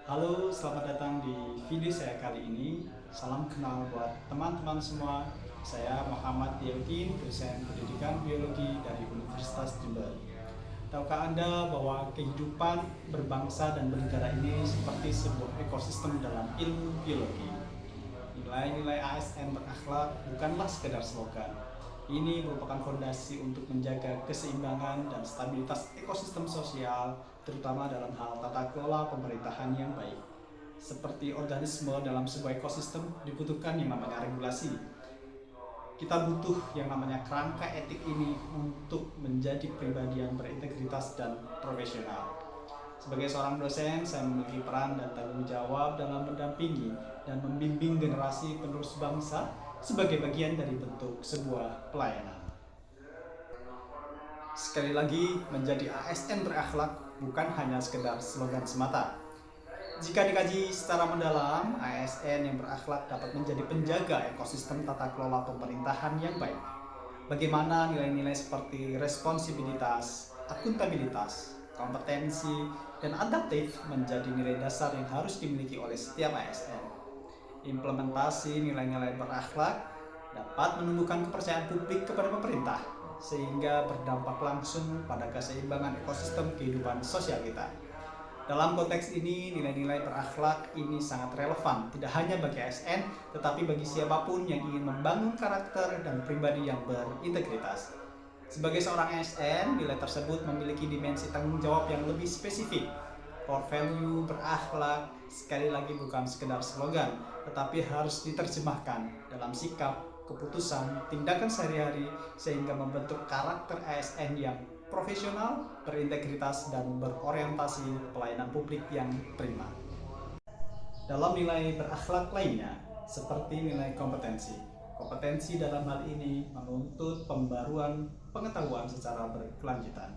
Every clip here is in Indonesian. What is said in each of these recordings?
Halo, selamat datang di video saya kali ini. Salam kenal buat teman-teman semua. Saya Muhammad Diyaudin, dosen pendidikan biologi dari Universitas Jember. Tahukah Anda bahwa kehidupan berbangsa dan bernegara ini seperti sebuah ekosistem dalam ilmu biologi? Nilai-nilai ASN berakhlak bukanlah sekedar slogan. Ini merupakan fondasi untuk menjaga keseimbangan dan stabilitas ekosistem sosial, terutama dalam hal tata kelola pemerintahan yang baik. Seperti organisme dalam sebuah ekosistem dibutuhkan yang namanya regulasi. Kita butuh yang namanya kerangka etik ini untuk menjadi pribadi yang berintegritas dan profesional. Sebagai seorang dosen, saya memiliki peran dan tanggung jawab dalam mendampingi dan membimbing generasi penerus bangsa sebagai bagian dari bentuk sebuah pelayanan. Sekali lagi, menjadi ASN berakhlak bukan hanya sekedar slogan semata. Jika dikaji secara mendalam, ASN yang berakhlak dapat menjadi penjaga ekosistem tata kelola pemerintahan yang baik. Bagaimana nilai-nilai seperti responsibilitas, akuntabilitas, kompetensi, dan adaptif menjadi nilai dasar yang harus dimiliki oleh setiap ASN. Implementasi nilai-nilai berakhlak dapat menumbuhkan kepercayaan publik kepada pemerintah, sehingga berdampak langsung pada keseimbangan ekosistem kehidupan sosial kita. Dalam konteks ini, nilai-nilai berakhlak ini sangat relevan, tidak hanya bagi ASN, tetapi bagi siapapun yang ingin membangun karakter dan pribadi yang berintegritas. Sebagai seorang ASN, nilai tersebut memiliki dimensi tanggung jawab yang lebih spesifik. Core value berakhlak sekali lagi bukan sekedar slogan, tetapi harus diterjemahkan dalam sikap, keputusan, tindakan sehari-hari sehingga membentuk karakter ASN yang profesional, berintegritas, dan berorientasi pelayanan publik yang prima. Dalam nilai berakhlak lainnya, seperti nilai kompetensi. Kompetensi dalam hal ini menuntut pembaruan pengetahuan secara berkelanjutan.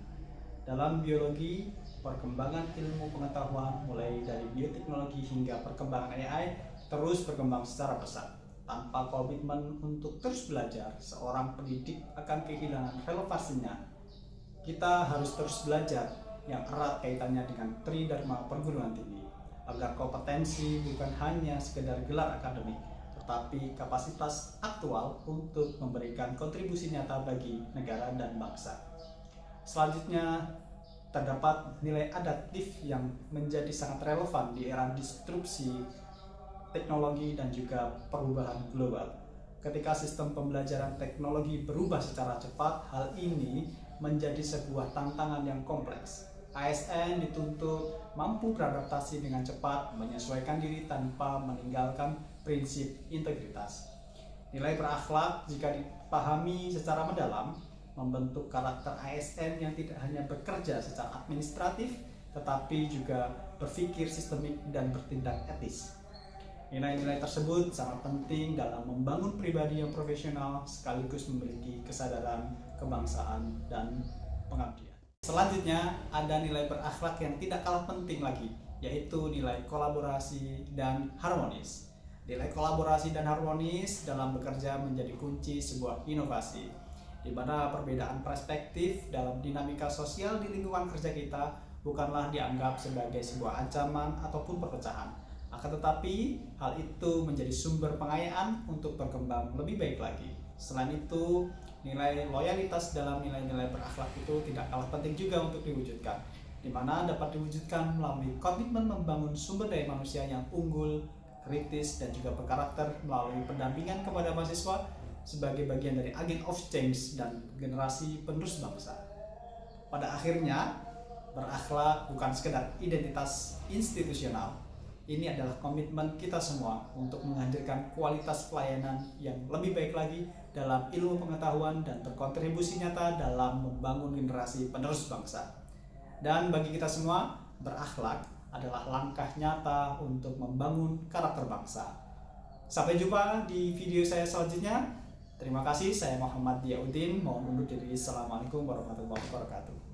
Dalam biologi, perkembangan ilmu pengetahuan mulai dari bioteknologi hingga perkembangan AI terus berkembang secara pesat. Tanpa komitmen untuk terus belajar, seorang pendidik akan kehilangan relevansinya. Kita harus terus belajar yang erat kaitannya dengan tridharma perguruan tinggi, agar kompetensi bukan hanya sekedar gelar akademik, tetapi kapasitas aktual untuk memberikan kontribusi nyata bagi negara dan bangsa. Selanjutnya, terdapat nilai adaptif yang menjadi sangat relevan di era disrupsi teknologi dan juga perubahan global. Ketika sistem pembelajaran teknologi berubah secara cepat, hal ini menjadi sebuah tantangan yang kompleks. ASN dituntut mampu beradaptasi dengan cepat, menyesuaikan diri tanpa meninggalkan prinsip integritas. Nilai berakhlak jika dipahami secara mendalam membentuk karakter ASN yang tidak hanya bekerja secara administratif, tetapi juga berpikir sistemik dan bertindak etis. Nilai-nilai tersebut sangat penting dalam membangun pribadi yang profesional sekaligus memiliki kesadaran kebangsaan dan pengabdian. Selanjutnya, ada nilai berakhlak yang tidak kalah penting lagi, yaitu nilai kolaborasi dan harmonis. Nilai kolaborasi dan harmonis dalam bekerja menjadi kunci sebuah inovasi, di mana perbedaan perspektif dalam dinamika sosial di lingkungan kerja kita bukanlah dianggap sebagai sebuah ancaman ataupun perpecahan. Akan tetapi, hal itu menjadi sumber pengayaan untuk berkembang lebih baik lagi. Selain itu, nilai loyalitas dalam nilai-nilai berakhlak itu tidak kalah penting juga untuk diwujudkan, di mana dapat diwujudkan melalui komitmen membangun sumber daya manusia yang unggul, kritis, dan juga berkarakter melalui pendampingan kepada mahasiswa sebagai bagian dari agent of change dan generasi penerus bangsa. Pada akhirnya, berakhlak bukan sekedar identitas institusional. Ini adalah komitmen kita semua untuk menghadirkan kualitas pelayanan yang lebih baik lagi dalam ilmu pengetahuan dan berkontribusi nyata dalam membangun generasi penerus bangsa. Dan bagi kita semua, berakhlak adalah langkah nyata untuk membangun karakter bangsa. Sampai jumpa di video saya selanjutnya. Terima kasih, saya Muhammad Diyaudin. Mohon undur diri. Assalamualaikum warahmatullahi wabarakatuh.